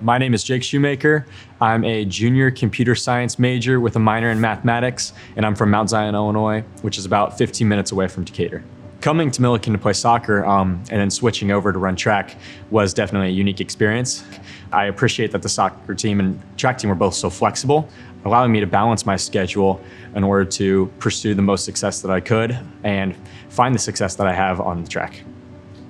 My name is Jake Shumaker. I'm a junior computer science major with a minor in mathematics, and I'm from Mount Zion, Illinois, which is about 15 minutes away from Decatur. Coming to Millikin to play soccer and then switching over to run track was definitely a unique experience. I appreciate that the soccer team and track team were both so flexible, allowing me to balance my schedule in order to pursue the most success that I could and find the success that I have on the track.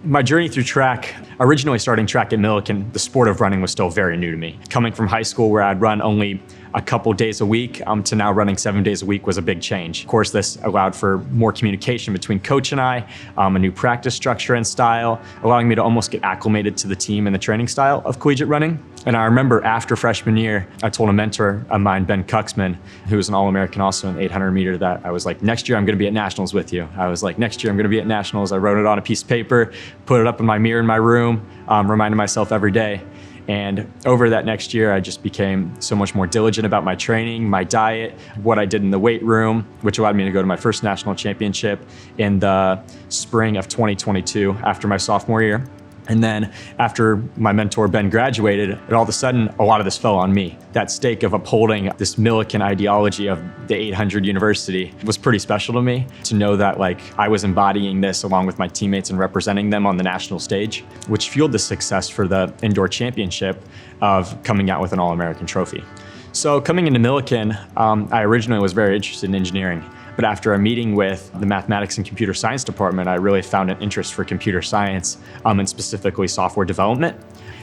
My journey through track, originally starting track at Millikin, the sport of running was still very new to me. Coming from high school where I'd run only a couple days a week to now running 7 days a week was a big change. Of course, this allowed for more communication between coach and I, a new practice structure and style, allowing me to almost get acclimated to the team and the training style of collegiate running. And I remember after freshman year, I told a mentor of mine, Ben Cuxman, who was an All-American also in 800 meter, that I was like, next year I'm gonna be at nationals with you. I was like, next year I'm gonna be at nationals. I wrote it on a piece of paper, put it up in my mirror in my room, reminded myself every day. And over that next year, I just became so much more diligent about my training, my diet, what I did in the weight room, which allowed me to go to my first national championship in the spring of 2022 after my sophomore year. And then after my mentor, Ben, graduated, and all of a sudden, a lot of this fell on me. That stake of upholding this Millikin ideology of the 800 university was pretty special to me, to know that I was embodying this along with my teammates and representing them on the national stage, which fueled the success for the indoor championship of coming out with an All-American trophy. So coming into Millikin, I originally was very interested in engineering. But after a meeting with the mathematics and computer science department, I really found an interest for computer science and specifically software development,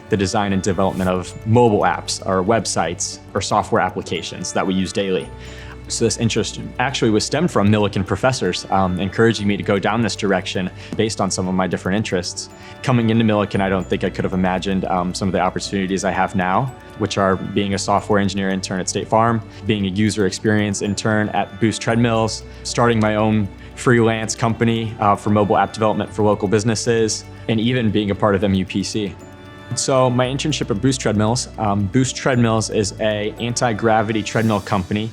the design and development of mobile apps or websites or software applications that we use daily. So this interest actually was stemmed from Millikin professors encouraging me to go down this direction based on some of my different interests. Coming into Millikin, I don't think I could have imagined some of the opportunities I have now, which are being a software engineer intern at State Farm, being a user experience intern at Boost Treadmills, starting my own freelance company for mobile app development for local businesses, and even being a part of MUPC. So my internship at Boost Treadmills is an anti-gravity treadmill company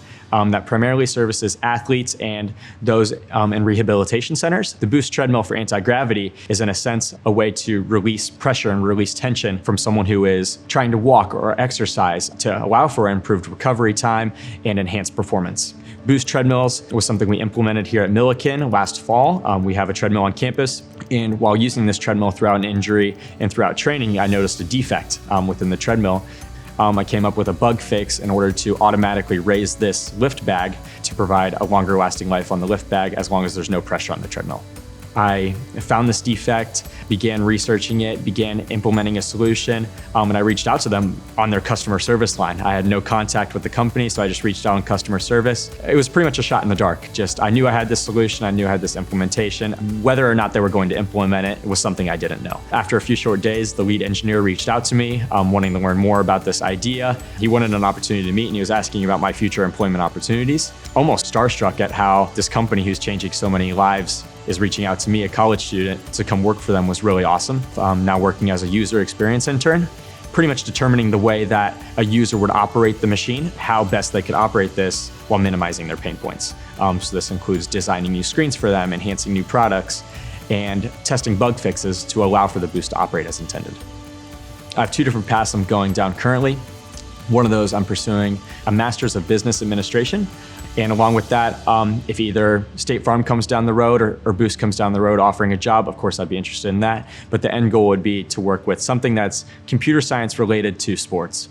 that primarily services athletes and those in rehabilitation centers. The Boost treadmill for anti-gravity is, in a sense, a way to release pressure and release tension from someone who is trying to walk or exercise to allow for improved recovery time and enhanced performance. Boost treadmills was something we implemented here at Millikin last fall. We have a treadmill on campus, and while using this treadmill throughout an injury and throughout training, I noticed a defect within the treadmill. I came up with a bug fix in order to automatically raise this lift bag to provide a longer lasting life on the lift bag as long as there's no pressure on the treadmill. I found this defect, began researching it, began implementing a solution, and I reached out to them on their customer service line. I had no contact with the company, so I just reached out on customer service. It was pretty much a shot in the dark. I knew I had this solution, I knew I had this implementation. Whether or not they were going to implement it was something I didn't know. After a few short days, the lead engineer reached out to me, wanting to learn more about this idea. He wanted an opportunity to meet, and he was asking about my future employment opportunities. Almost starstruck at how this company who's changing so many lives is reaching out to me, a college student, to come work for them was really awesome. Now working as a user experience intern, pretty much determining the way that a user would operate the machine, how best they could operate this while minimizing their pain points. So this includes designing new screens for them, enhancing new products, and testing bug fixes to allow for the Boost to operate as intended. I have two different paths I'm going down currently. One of those, I'm pursuing a Master's of Business Administration. And along with that, if either State Farm comes down the road or Boost comes down the road offering a job, of course I'd be interested in that. But the end goal would be to work with something that's computer science related to sports.